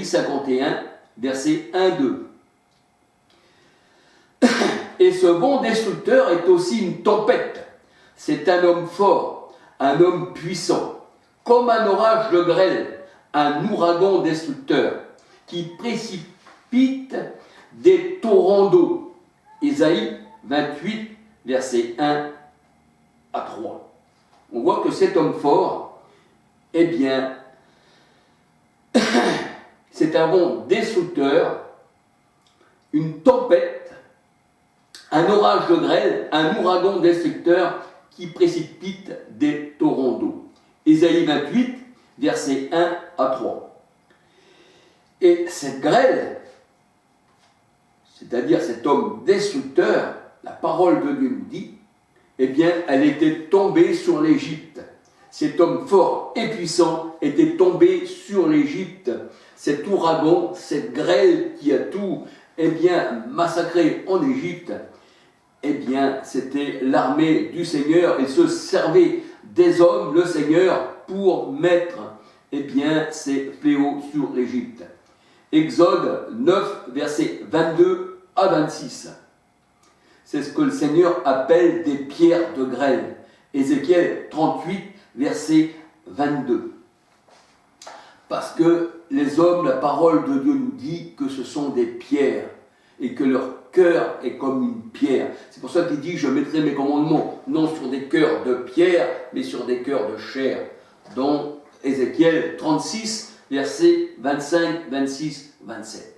51, versets 1-2. Et ce bon destructeur est aussi une tempête. C'est un homme fort, un homme puissant, comme un orage de grêle, un ouragan destructeur, qui précipite des torrents d'eau. Ésaïe 28, versets 1 à 3. On voit que cet homme fort, eh bien, c'est un bon destructeur, une tempête, un orage de grêle, un ouragan destructeur qui précipite des torrents d'eau. Ésaïe 28, versets 1 à 3. Et cette grêle, c'est-à-dire cet homme destructeur, la parole de Dieu nous dit, eh bien, elle était tombée sur l'Égypte. Cet homme fort et puissant était tombé sur l'Égypte. Cet ouragan, cette grêle qui a tout, eh bien, massacré en Égypte, eh bien, c'était l'armée du Seigneur. Il se servait des hommes, le Seigneur, pour mettre, eh bien, ces fléaux sur l'Égypte. Exode 9, versets 22 à 26. C'est ce que le Seigneur appelle des pierres de grêle. Ézéchiel 38, verset 22. Parce que les hommes, la parole de Dieu nous dit que ce sont des pierres et que leur cœur est comme une pierre. C'est pour ça qu'il dit « Je mettrai mes commandements non sur des cœurs de pierre, mais sur des cœurs de chair ». Dans Ézéchiel 36, versets 25, 26, 27.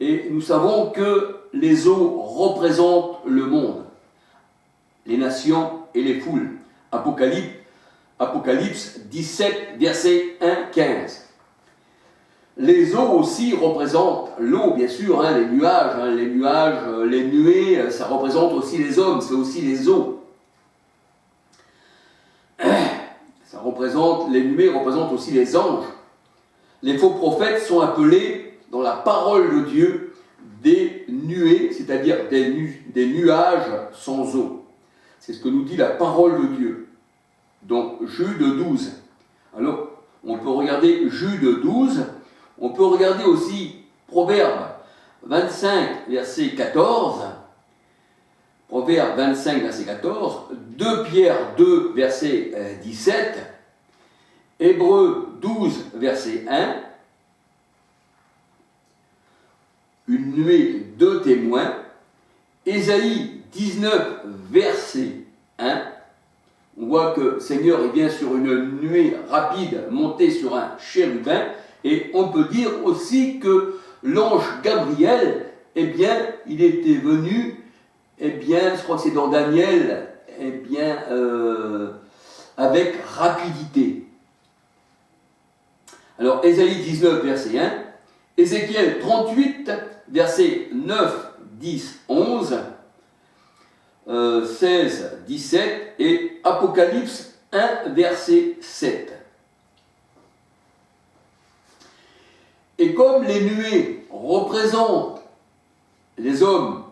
Et nous savons que les eaux représentent le monde, les nations et les foules. Apocalypse 17, versets 1, 15. Les eaux aussi représentent l'eau, bien sûr, les nuages, les nuées, ça représente aussi les hommes, c'est aussi les eaux. Ça représente, les nuées représentent aussi les anges. Les faux prophètes sont appelés, dans la parole de Dieu, des nuées, c'est-à-dire des nuages sans eau. C'est ce que nous dit la parole de Dieu. Donc, Jude 12. Alors, on peut regarder Jude 12, on peut regarder aussi Proverbe 25, verset 14. Proverbe 25, verset 14. 2 Pierre 2, verset 17. Hébreux 12, verset 1. Une nuée de témoins. Ésaïe 19, verset 1. On voit que le Seigneur est bien sur une nuée rapide montée sur un chérubin. Et on peut dire aussi que l'ange Gabriel, eh bien, il était venu, eh bien, je crois que c'est dans Daniel, eh bien, avec rapidité. Alors, Ésaïe 19, verset 1, Ézéchiel 38, versets 9, 10, 11, 16, 17 et Apocalypse 1, verset 7. Et comme les nuées représentent les hommes,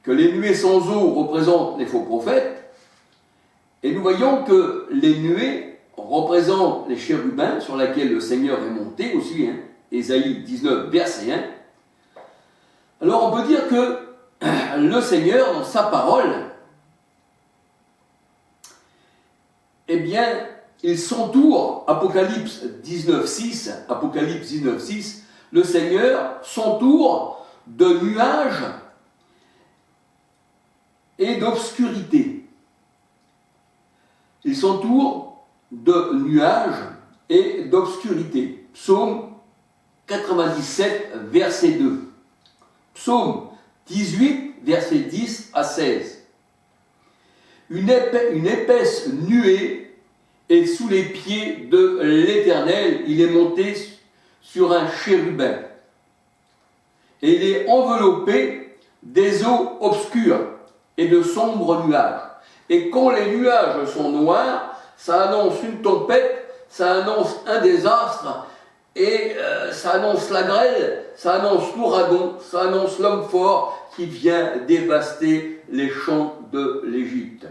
que les nuées sans eau représentent les faux prophètes, et nous voyons que les nuées représentent les chérubins sur lesquels le Seigneur est monté aussi, Ésaïe 19, verset 1. Alors on peut dire que le Seigneur, dans sa parole, eh bien, il s'entoure, Apocalypse 19, 6, le Seigneur s'entoure de nuages et d'obscurité. Il s'entoure de nuages et d'obscurité. Psaume 97, verset 2. Psaume 18, verset 10 à 16. Une épaisse nuée est sous les pieds de l'Éternel. Il est monté sur un chérubin. Et il est enveloppé des eaux obscures et de sombres nuages. Et quand les nuages sont noirs, ça annonce une tempête, ça annonce un désastre, et ça annonce la grêle, ça annonce l'ouragan, ça annonce l'homme fort qui vient dévaster les champs de l'Égypte.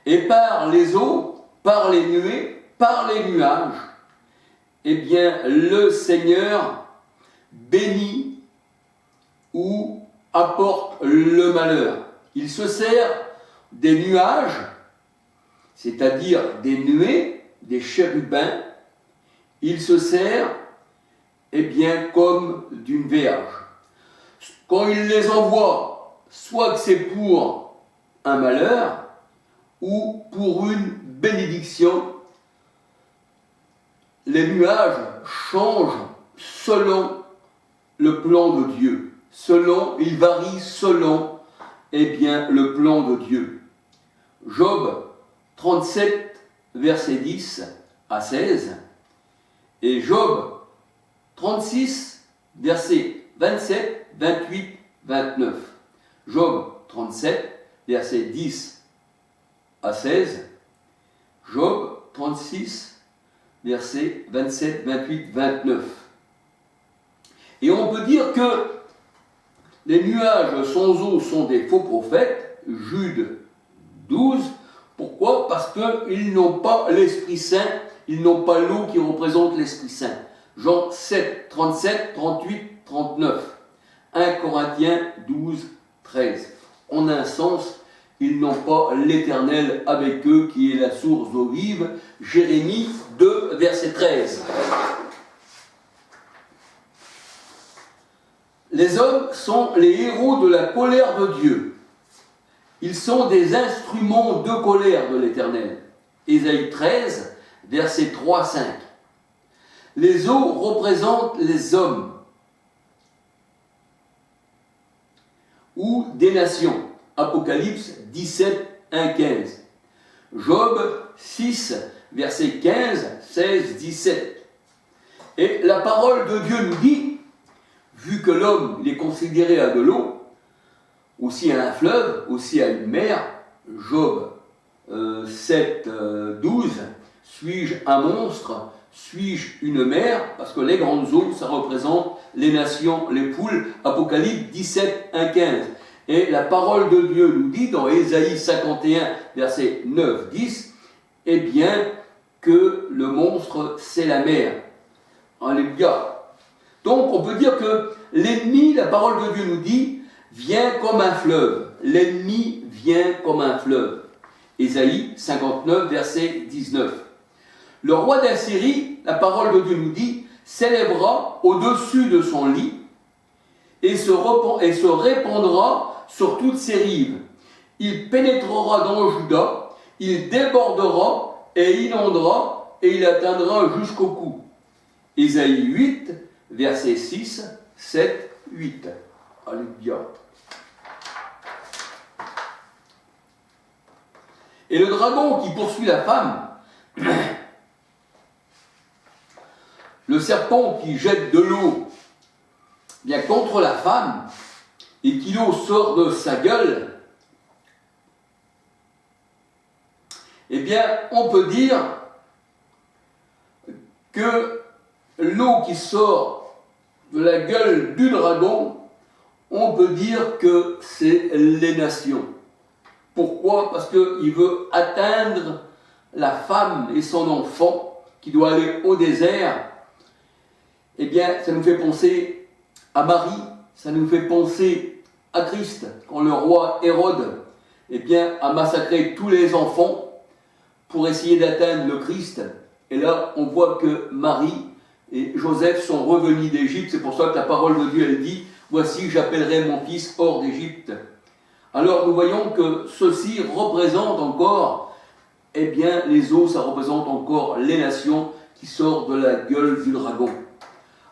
et par les eaux, par les nuées, par les nuages, eh bien, le Seigneur bénit ou apporte le malheur. Il se sert des nuages, c'est-à-dire des nuées, des chérubins. Il se sert, eh bien, comme d'une verge. Quand il les envoie, soit que c'est pour un malheur ou pour une bénédiction, les nuages changent selon le plan de Dieu. Ils varient selon, eh bien, le plan de Dieu. Job 37, versets 10 à 16, et Job 36, versets 27, 28, 29. Job 37, versets 10 à 16. Job 36, versets 27, 28, 29. Et on peut dire que les nuages sans eau sont des faux prophètes, Jude 12. Pourquoi? Parce qu'ils n'ont pas l'Esprit Saint, ils n'ont pas l'eau qui représente l'Esprit Saint. Jean 7, 37, 38, 39. 1 Corinthiens 12, 13. En un sens, ils n'ont pas l'Éternel avec eux qui est la source d'eau vive. Jérémie 2, verset 13. Les hommes sont les héros de la colère de Dieu. Ils sont des instruments de colère de l'Éternel. Ésaïe 13, versets 3 à 5. Les eaux représentent les hommes ou des nations. Apocalypse 17, 1, 15. Job 6, versets 15, 16, 17. Et la parole de Dieu nous dit, vu que l'homme est considéré à de l'eau, aussi à un fleuve, aussi à une mer, Job 7, 12, suis-je un monstre, suis-je une mer, parce que les grandes eaux, ça représente les nations, les poules, Apocalypse 17, 1, 15. Et la parole de Dieu nous dit dans Ésaïe 51, versets 9, 10, eh bien que le monstre, c'est la mer. Alléluia. Donc on peut dire que l'ennemi, la parole de Dieu nous dit, vient comme un fleuve. L'ennemi vient comme un fleuve. Ésaïe 59, verset 19. Le roi d'Assyrie, la parole de Dieu nous dit, s'élèvera au-dessus de son lit et se répandra sur toutes ses rives. Il pénétrera dans Juda, il débordera et inondera et il atteindra jusqu'au cou. Ésaïe 8, verset 6, 7, 8. Alléluia. Et le dragon qui poursuit la femme, le serpent qui jette de l'eau bien contre la femme, et qui l'eau sort de sa gueule, eh bien, on peut dire que l'eau qui sort de la gueule du dragon, on peut dire que c'est les nations. Pourquoi? Parce qu'il veut atteindre la femme et son enfant qui doit aller au désert. Eh bien, ça nous fait penser à Marie, ça nous fait penser à Christ, quand le roi Hérode, eh bien, a massacré tous les enfants pour essayer d'atteindre le Christ. Et là, on voit que Marie et Joseph sont revenus d'Égypte. C'est pour ça que la parole de Dieu, elle dit, « Voici, j'appellerai mon fils hors d'Égypte ». Alors, nous voyons que ceci représente encore, eh bien, les eaux, ça représente encore les nations qui sortent de la gueule du dragon.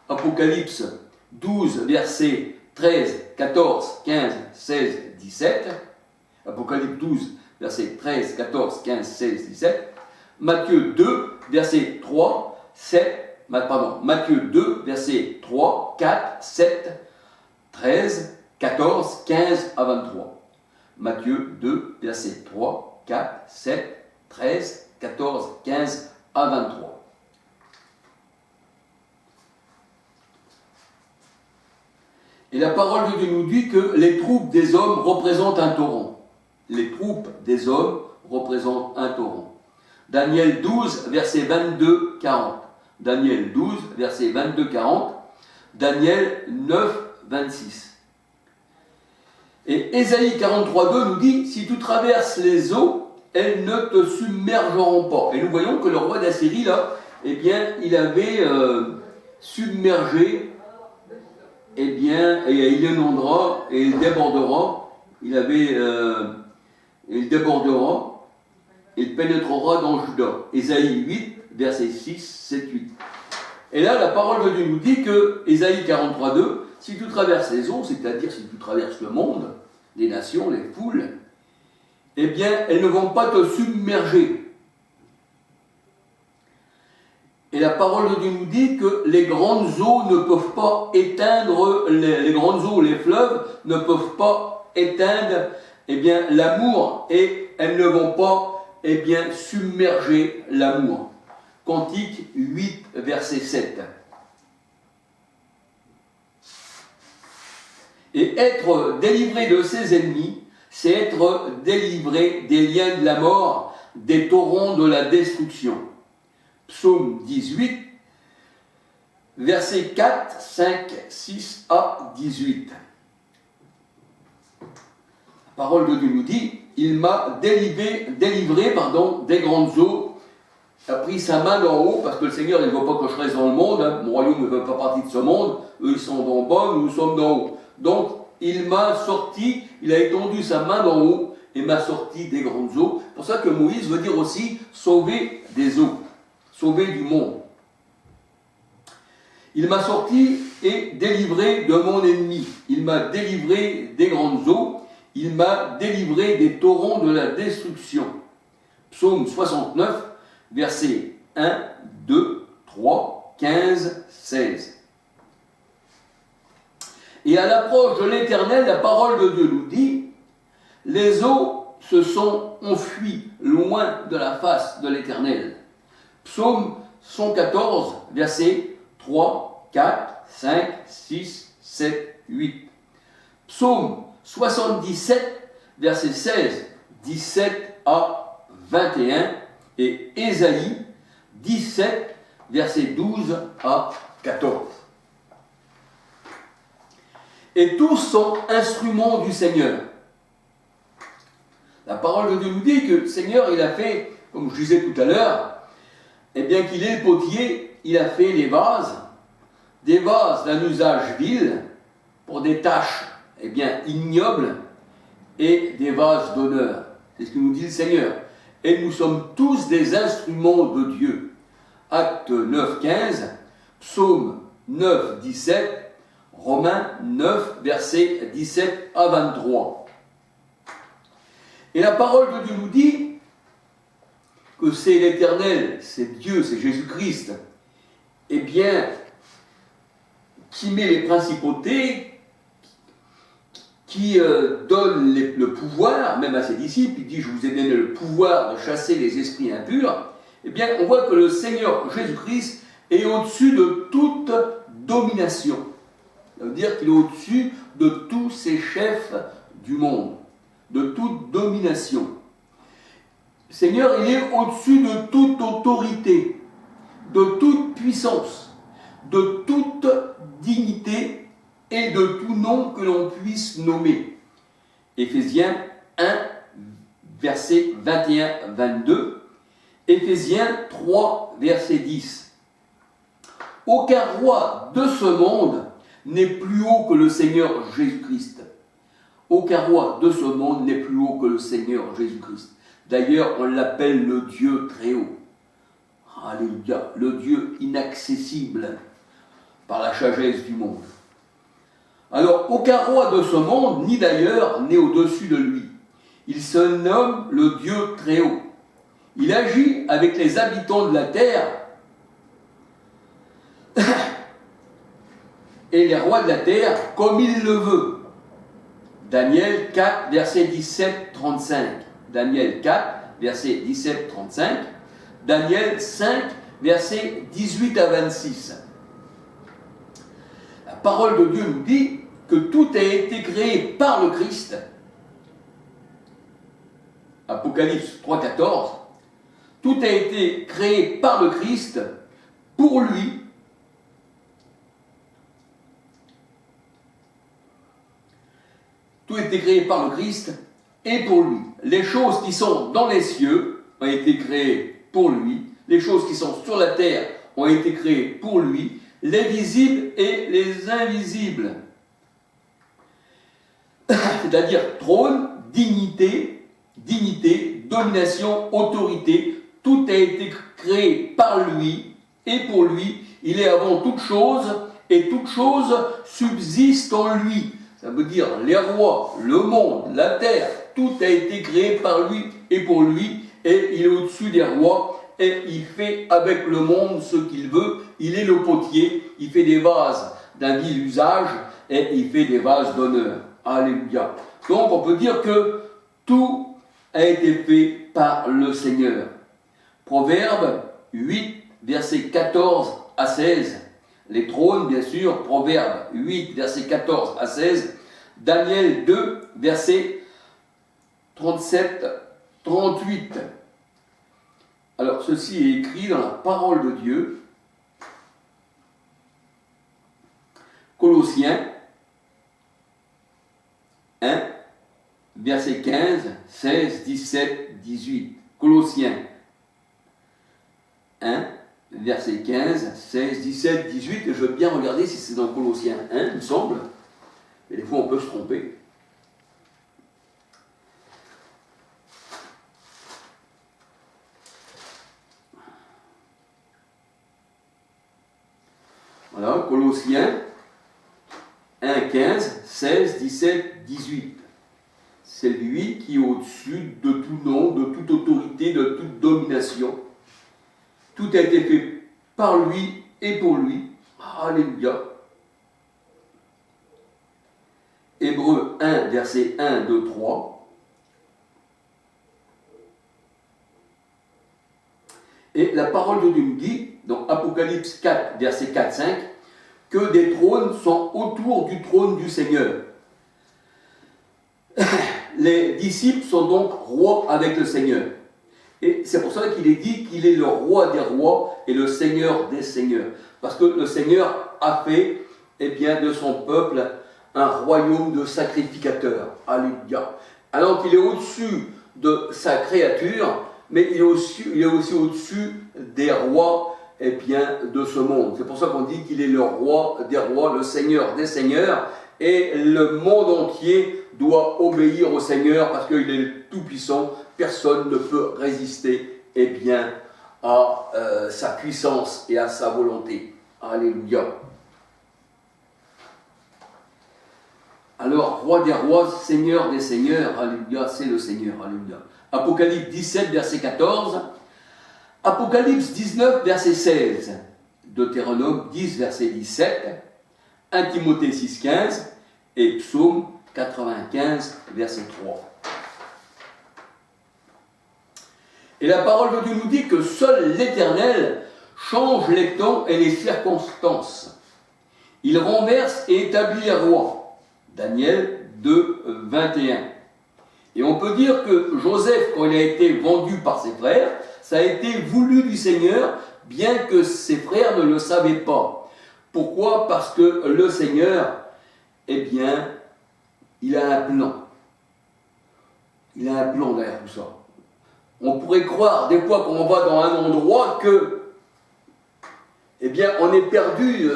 Apocalypse 12, versets 13, 14, 15, 16, 17. Apocalypse 12, versets 13, 14, 15, 16, 17. Matthieu 2, versets 3, 7, Matthieu 2, versets 3, 4, 7, 13, 14, 15 à 23. Matthieu 2, versets 3, 4, 7, 13, 14, 15 à 23. Et la parole de Dieu nous dit que les troupes des hommes représentent un torrent. Les troupes des hommes représente un torrent. Daniel 12, verset 22-40. Daniel 12, verset 22-40. Daniel 9, 26. Et Ésaïe 43,2 nous dit, si tu traverses les eaux, elles ne te submergeront pas. Et nous voyons que le roi d'Assyrie, là, eh bien, il avait submergé, eh bien, et il inondera, et il débordera, il débordera, il pénétrera dans Juda. Ésaïe 8, verset 6, 7, 8. Et là, la parole de Dieu nous dit que, Ésaïe 43,2, si tu traverses les eaux, c'est-à-dire si tu traverses le monde, les nations, les foules, eh bien, elles ne vont pas te submerger. Et la parole de Dieu nous dit que les grandes eaux ne peuvent pas éteindre, les grandes eaux, les fleuves ne peuvent pas éteindre, eh bien, l'amour, et elles ne vont pas, eh bien, submerger l'amour. Cantique 8, verset 7. Et être délivré de ses ennemis, c'est être délivré des liens de la mort, des torrents de la destruction. Psaume 18, versets 4, 5, 6 à 18. La parole de Dieu nous dit, il m'a délivré des grandes eaux, a pris sa main d'en haut, parce que le Seigneur il ne veut pas que je reste dans le monde, hein. Mon royaume ne fait pas partie de ce monde, eux ils sont d'en bas, nous sommes d'en haut. Donc il m'a sorti, il a étendu sa main d'en haut et m'a sorti des grandes eaux. C'est pour ça que Moïse veut dire aussi sauver des eaux, sauver du monde. Il m'a sorti et délivré de mon ennemi. Il m'a délivré des grandes eaux. Il m'a délivré des torrents de la destruction. Psaume 69, versets 1, 2, 3, 15, 16. Et à l'approche de l'Éternel, la parole de Dieu nous dit, les eaux se sont enfuies loin de la face de l'Éternel. Psaume 114, versets 3, 4, 5, 6, 7, 8. Psaume 77, versets 16, 17 à 21. Et Ésaïe 17, versets 12 à 14. Et tous sont instruments du Seigneur. La parole de Dieu nous dit que le Seigneur, il a fait, comme je disais tout à l'heure, eh bien qu'il est le potier, il a fait les vases, des vases d'un usage vil, pour des tâches, eh bien, ignobles, et des vases d'honneur. C'est ce que nous dit le Seigneur. Et nous sommes tous des instruments de Dieu. Acte 9, 15, Psaume 9, 17, Romains 9, versets 17 à 23. Et la parole de Dieu nous dit que c'est l'Éternel, c'est Dieu, c'est Jésus-Christ, eh bien, qui met les principautés, qui donne le pouvoir, même à ses disciples, il dit « Je vous ai donné le pouvoir de chasser les esprits impurs », eh bien, on voit que le Seigneur Jésus-Christ est au-dessus de toute domination. Ça veut dire qu'il est au-dessus de tous ces chefs du monde, de toute domination. Le Seigneur, il est au-dessus de toute autorité, de toute puissance, de toute dignité et de tout nom que l'on puisse nommer. Éphésiens 1, versets 21-22, Éphésiens 3, verset 10. Aucun roi de ce monde n'est plus haut que le Seigneur Jésus-Christ. Aucun roi de ce monde n'est plus haut que le Seigneur Jésus-Christ. D'ailleurs, on l'appelle le Dieu très haut. Alléluia, le Dieu inaccessible par la sagesse du monde. Alors, aucun roi de ce monde, ni d'ailleurs, n'est au-dessus de lui. Il se nomme le Dieu très haut. Il agit avec les habitants de la terre et les rois de la terre comme il le veut. Daniel 4, verset 17-35. Daniel 4, verset 17-35. Daniel 5, verset 18 à 26. La parole de Dieu nous dit que tout a été créé par le Christ Apocalypse 3,14, tout a été créé par le Christ, pour lui. Tout a été créé par le Christ et pour lui. Les choses qui sont dans les cieux ont été créées pour lui. Les choses qui sont sur la terre ont été créées pour lui. Les visibles et les invisibles. C'est-à-dire trône, dignité, domination, autorité. Tout a été créé par lui et pour lui. Il est avant toute chose et toute chose subsiste en lui. Ça veut dire les rois, le monde, la terre, tout a été créé par lui et pour lui, et il est au-dessus des rois, et il fait avec le monde ce qu'il veut. Il est le potier, il fait des vases d'un vil usage, et il fait des vases d'honneur. Alléluia. Donc on peut dire que tout a été fait par le Seigneur. Proverbe 8, versets 14 à 16. Les trônes, bien sûr, Proverbe 8, versets 14 à 16. Daniel 2, versets 37, 38. Alors, ceci est écrit dans la parole de Dieu. Colossiens 1, versets 15, 16, 17, 18. Colossiens 1, verset 15, 16, 17, 18, je veux bien regarder si c'est dans Colossiens 1, il me semble, mais des fois on peut se tromper. Voilà, Colossiens 1, 15, 16, 17, 18. C'est lui qui est au-dessus de tout nom, de toute autorité, de toute domination. Tout a été fait par lui et pour lui. Alléluia. Hébreux 1, verset 1, 2, 3. Et la parole de Dieu nous dit, dans Apocalypse 4, verset 4, 5, que des trônes sont autour du trône du Seigneur. Les disciples sont donc rois avec le Seigneur. Et c'est pour ça qu'il est dit qu'il est le roi des rois et le Seigneur des seigneurs. Parce que le Seigneur a fait, eh bien, de son peuple un royaume de sacrificateurs. Alléluia. Alors qu'il est au-dessus de sa créature, mais il est aussi au-dessus des rois, eh bien, de ce monde. C'est pour ça qu'on dit qu'il est le roi des rois, le Seigneur des seigneurs, et le monde entier doit obéir au Seigneur parce qu'il est le Tout-Puissant. Personne ne peut résister, eh bien, à sa puissance et à sa volonté. Alléluia. Alors, roi des rois, Seigneur des seigneurs, alléluia, c'est le Seigneur, alléluia. Apocalypse 17, verset 14. Apocalypse 19, verset 16. Deutéronome 10, verset 17. 1 Timothée 6, 15. Et Psaume 95, verset 3. Et la parole de Dieu nous dit que seul l'Éternel change les temps et les circonstances. Il renverse et établit les rois. Daniel 2, 21. Et on peut dire que Joseph, quand il a été vendu par ses frères, ça a été voulu du Seigneur, bien que ses frères ne le savaient pas. Pourquoi ? Parce que le Seigneur, eh bien, il a un plan. Il a un plan derrière tout ça. On pourrait croire des fois qu'on va dans un endroit que, eh bien, on est perdu,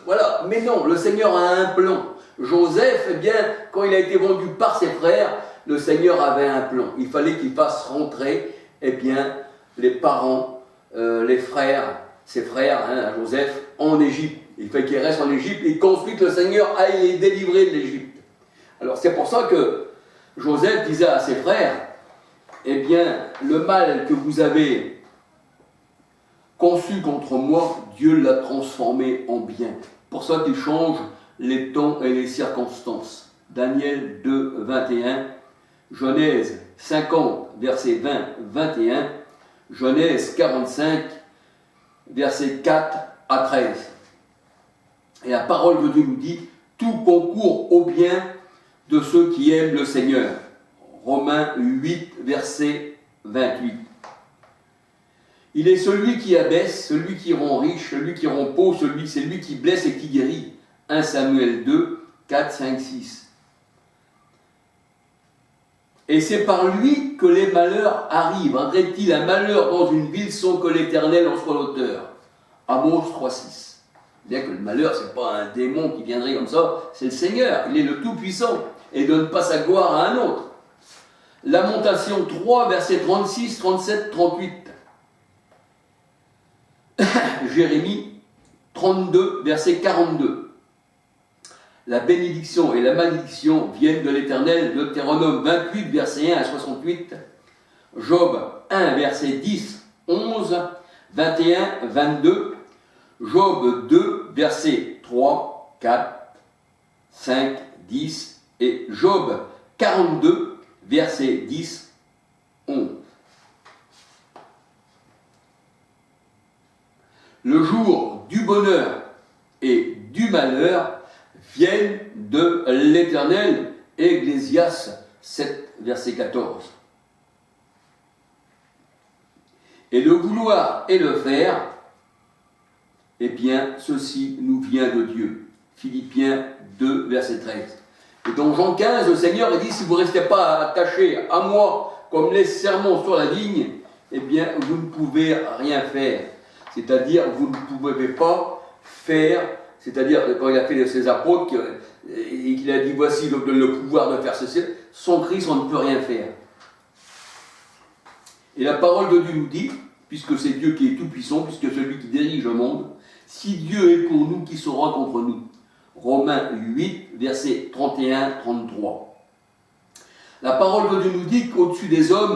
voilà. Mais non, le Seigneur a un plan. Joseph, eh bien, quand il a été vendu par ses frères, le Seigneur avait un plan. Il fallait qu'il fasse rentrer, eh bien, les parents, les frères, ses frères, Joseph, en Égypte. Il fallait qu'il reste en Égypte et qu'ensuite le Seigneur aille les délivrer de l'Égypte. Alors c'est pour ça que Joseph disait à ses frères, eh bien, le mal que vous avez conçu contre moi, Dieu l'a transformé en bien. Pour ça qu'il change les temps et les circonstances. Daniel 2, 21, Genèse 50, verset 20, 21, Genèse 45, verset 4 à 13. Et la parole de Dieu nous dit, tout concourt au bien de ceux qui aiment le Seigneur. Romains 8, verset 28. Il est celui qui abaisse, celui qui rend riche, celui qui rend pauvre, c'est lui qui blesse et qui guérit. 1 Samuel 2, 4, 5, 6. Et c'est par lui que les malheurs arrivent. Arrive-t-il un malheur dans une ville sans que l'Éternel en soit l'auteur? Amos 3, 6. C'est-à-dire que le malheur, ce n'est pas un démon qui viendrait comme ça, c'est le Seigneur. Il est le Tout-Puissant et ne donne pas sa gloire à un autre. Lamentation 3, versets 36, 37, 38. Jérémie 32, verset 42. La bénédiction et la malédiction viennent de l'Éternel, Deutéronome 28, verset 1 à 68. Job 1, verset 10, 11, 21, 22. Job 2, verset 3, 4, 5, 10. Et Job 42, verset 10, 11. Le jour du bonheur et du malheur viennent de l'Éternel. Ecclésiaste 7, verset 14. Et le vouloir et le faire, eh bien, ceci nous vient de Dieu. Philippiens 2, verset 13. Et dans Jean 15, le Seigneur dit, si vous ne restez pas attachés à moi comme les serments sur la vigne, eh bien, vous ne pouvez rien faire. C'est-à-dire, vous ne pouvez pas faire, c'est-à-dire, quand il a fait ses apôtres, et qu'il a dit, voici le pouvoir de faire ceci, sans Christ, on ne peut rien faire. Et la parole de Dieu nous dit, puisque c'est Dieu qui est tout-puissant, puisque c'est lui qui dirige le monde, si Dieu est pour nous, qui sera contre nous? Romains 8, versets 31-33. La parole de Dieu nous dit qu'au-dessus des hommes,